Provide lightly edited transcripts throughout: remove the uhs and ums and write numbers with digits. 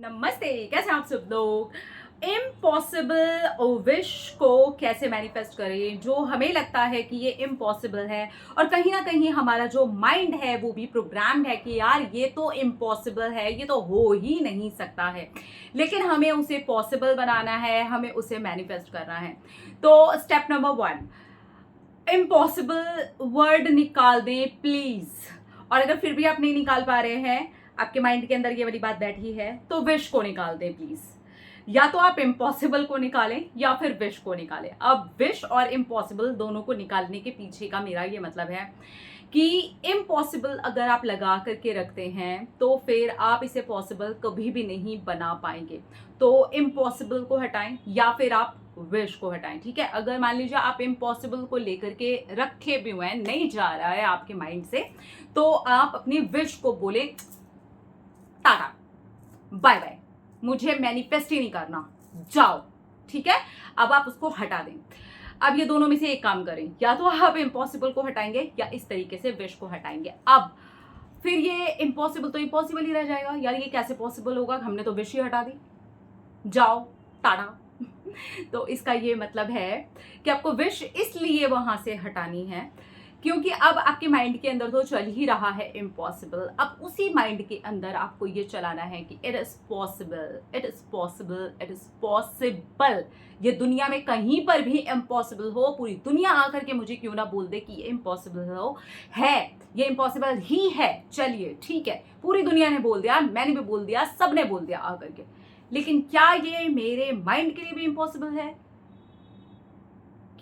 नमस्ते, कैसे हैं आप सब लोग। इम्पॉसिबल विश को कैसे मैनिफेस्ट करें, जो हमें लगता है कि ये इम्पॉसिबल है और कहीं ना कहीं हमारा जो माइंड है वो भी प्रोग्राम्ड है कि यार ये तो इम्पॉसिबल है, ये तो हो ही नहीं सकता है, लेकिन हमें उसे पॉसिबल बनाना है, हमें उसे मैनिफेस्ट करना है। तो स्टेप नंबर 1, इम्पॉसिबल वर्ड निकाल दें प्लीज। और अगर फिर भी आप नहीं निकाल पा रहे हैं, आपके माइंड के अंदर ये वाली बात बैठी है, तो विश को निकाल दें प्लीज। या तो आप इम्पॉसिबल को निकालें या फिर विश को निकालें। अब विश और इम्पॉसिबल दोनों को निकालने के पीछे का मेरा ये मतलब है कि इम्पॉसिबल अगर आप लगा करके रखते हैं तो फिर आप इसे पॉसिबल कभी भी नहीं बना पाएंगे। तो इम्पॉसिबल को हटाएं या फिर आप विश को हटाएं। ठीक है, अगर मान लीजिए आप इम्पॉसिबल को लेकर के रखे भी हुए हैं, नहीं जा रहा है आपके माइंड से, तो आप अपनी विश को बोले टाटा बाय बाय, मुझे मैनिफेस्ट ही नहीं करना, जाओ। ठीक है, अब आप उसको हटा दें। अब ये दोनों में से एक काम करें, या तो आप इम्पॉसिबल को हटाएंगे या इस तरीके से विश को हटाएंगे। अब फिर ये इम्पॉसिबल तो इम्पॉसिबल ही रह जाएगा। यार ये कैसे पॉसिबल होगा, हमने तो विश ही हटा दी, जाओ टाटा। तो इसका ये मतलब है कि आपको विश इसलिए वहां से हटानी है क्योंकि अब आपके माइंड के अंदर तो चल ही रहा है इम्पॉसिबल। अब उसी माइंड के अंदर आपको ये चलाना है कि it is possible, it is possible, it is possible. ये दुनिया में कहीं पर भी इम्पॉसिबल हो, पूरी दुनिया आकर के मुझे क्यों ना बोल दे कि ये इम्पॉसिबल हो, है ये इम्पॉसिबल ही है, चलिए ठीक है, पूरी दुनिया ने बोल दिया, मैंने भी बोल दिया, सबने बोल दिया आकर के, लेकिन क्या ये मेरे माइंड के लिए भी इम्पॉसिबल है?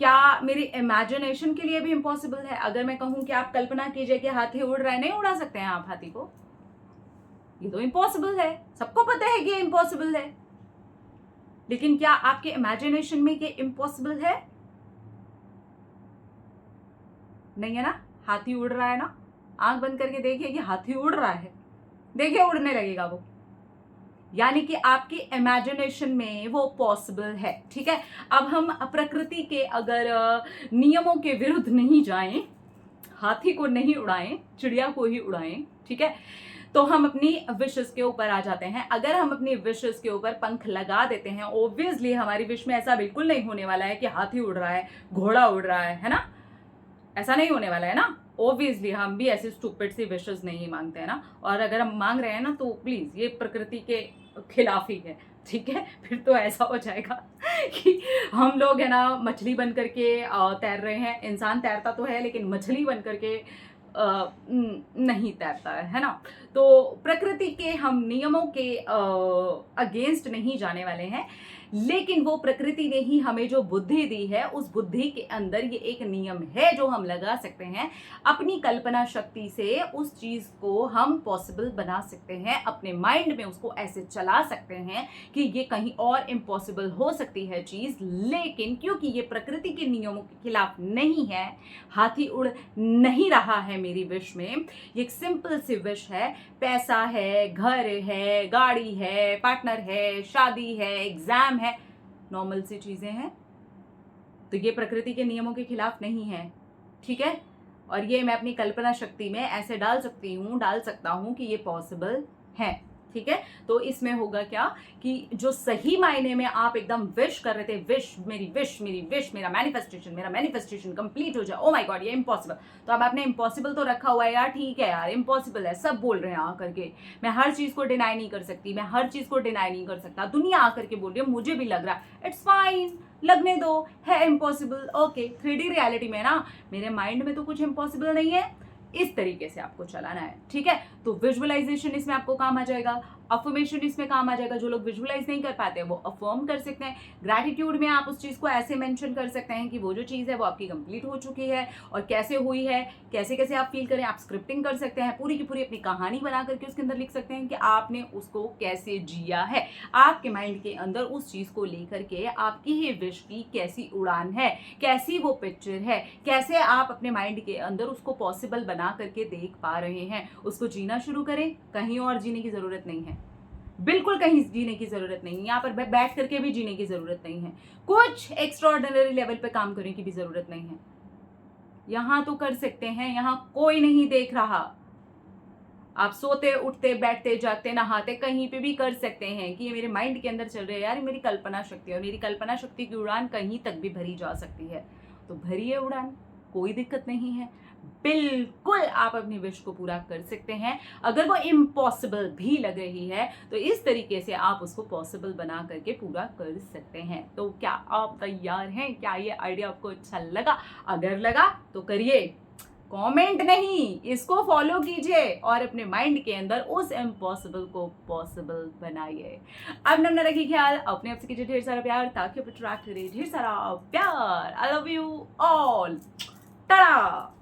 क्या मेरी इमेजिनेशन के लिए भी इम्पॉसिबल है? अगर मैं कहूं कि आप कल्पना कीजिए कि हाथी उड़ रहा है, नहीं उड़ा सकते हैं आप हाथी को, ये तो इम्पॉसिबल है, सबको पता है कि ये इम्पॉसिबल है, लेकिन क्या आपके इमेजिनेशन में ये इम्पॉसिबल है? नहीं है ना। हाथी उड़ रहा है ना, आंख बंद करके देखिए कि हाथी उड़ रहा है, देखिए उड़ने लगेगा वो, यानी कि आपकी इमेजिनेशन में वो पॉसिबल है। ठीक है, अब हम प्रकृति के अगर नियमों के विरुद्ध नहीं जाएं, हाथी को नहीं उड़ाएं, चिड़िया को ही उड़ाएं, ठीक है, तो हम अपनी विशेस के ऊपर आ जाते हैं। अगर हम अपनी विशेस के ऊपर पंख लगा देते हैं, ऑब्वियसली हमारी विश में ऐसा बिल्कुल नहीं होने वाला है कि हाथी उड़ रहा है, घोड़ा उड़ रहा है ना, ऐसा नहीं होने वाला है ना। ऑब्वियसली हम भी ऐसे स्टूपिड सी विशेस नहीं मांगते हैं ना, और अगर हम मांग रहे हैं ना तो प्लीज ये प्रकृति के खिलाफ ही है। ठीक है, फिर तो ऐसा हो जाएगा कि हम लोग है ना मछली बन करके तैर रहे हैं। इंसान तैरता तो है लेकिन मछली बन करके नहीं तैरता है ना। तो प्रकृति के हम नियमों के अगेंस्ट नहीं जाने वाले हैं, लेकिन वो प्रकृति ने ही हमें जो बुद्धि दी है, उस बुद्धि के अंदर ये एक नियम है जो हम लगा सकते हैं। अपनी कल्पना शक्ति से उस चीज को हम पॉसिबल बना सकते हैं, अपने माइंड में उसको ऐसे चला सकते हैं कि ये कहीं और इम्पॉसिबल हो सकती है चीज, लेकिन क्योंकि ये प्रकृति के नियमों के खिलाफ नहीं है, हाथी उड़ नहीं रहा है मेरी विश में, ये एक सिंपल सी विश है, पैसा है, घर है, गाड़ी है, पार्टनर है, शादी है, एग्जाम है, नॉर्मल सी चीजें हैं, तो ये प्रकृति के नियमों के खिलाफ नहीं है। ठीक है, और ये मैं अपनी कल्पना शक्ति में ऐसे डाल सकता हूं कि ये पॉसिबल है। ठीक है, तो इसमें होगा क्या कि जो सही मायने में आप एकदम विश कर रहे थे, विश मेरी विश मेरा मैनिफेस्टेशन कंप्लीट हो जाए, ओ माय गॉड ये इम्पॉसिबल, तो अब आपने इम्पॉसिबल तो रखा हुआ है यार, ठीक है यार इम्पॉसिबल है, सब बोल रहे हैं आकर के, मैं हर चीज को डिनाई नहीं कर सकती, मैं हर चीज को डिनाई नहीं कर सकता, दुनिया आकर के बोल रही है, मुझे भी लग रहा है, इट्स फाइन, लगने दो, है इम्पॉसिबल, ओके। 3D रियलिटी में ना मेरे माइंड में तो कुछ इम्पॉसिबल नहीं है, इस तरीके से आपको चलाना है। ठीक है, तो विजुअलाइजेशन इसमें आपको काम आ जाएगा, अफर्मेशन इसमें काम आ जाएगा। जो लोग विजुअलाइज नहीं कर पाते वो अफर्म कर सकते हैं। ग्रैटिट्यूड में आप उस चीज को ऐसे मेंशन कर सकते हैं कि वो जो चीज है वो आपकी कंप्लीट हो चुकी है और कैसे हुई है, कैसे कैसे आप फील करें। आप स्क्रिप्टिंग कर सकते हैं, पूरी की पूरी अपनी कहानी बना करके उसके अंदर लिख सकते हैं कि आपने उसको कैसे जिया है, आपके माइंड के अंदर उस चीज को लेकर के आपकी ही विश की कैसी उड़ान है, कैसी वो पिक्चर है, कैसे आप अपने माइंड के अंदर उसको पॉसिबल बना करके देख पा रहे हैं। उसको जीना शुरू करें, कहीं और जीने की जरूरत नहीं है, बिल्कुल कहीं जीने की जरूरत नहीं है, यहाँ पर बैठ करके भी जीने की जरूरत नहीं है, कुछ एक्स्ट्राऑर्डिनरी लेवल पे काम करने की भी जरूरत नहीं है। यहां तो कर सकते हैं, यहां कोई नहीं देख रहा, आप सोते उठते बैठते जागते नहाते कहीं पे भी कर सकते हैं कि ये मेरे माइंड के अंदर चल रहा है यार, ये मेरी कल्पना शक्ति है और मेरी कल्पना शक्ति की उड़ान कहीं तक भी भरी जा सकती है। तो भरिए उड़ान, कोई दिक्कत नहीं है, बिल्कुल आप अपनी विश को पूरा कर सकते हैं। अगर वो इम्पॉसिबल भी लग रही है तो इस तरीके से आप उसको पॉसिबल बना करके पूरा कर सकते हैं। तो क्या आप तैयार हैं? क्या ये आइडिया आपको अच्छा लगा? अगर लगा तो करिए, कमेंट नहीं, इसको फॉलो कीजिए और अपने माइंड के अंदर उस इम्पॉसिबल को पॉसिबल बनाइए। अब नमना रखिए ख्याल, अपने आप से कीजिए ढेर सारा प्यार ताकि आप अट्रैक्ट करिए ढेर सारा प्यार। I love you all, Tata.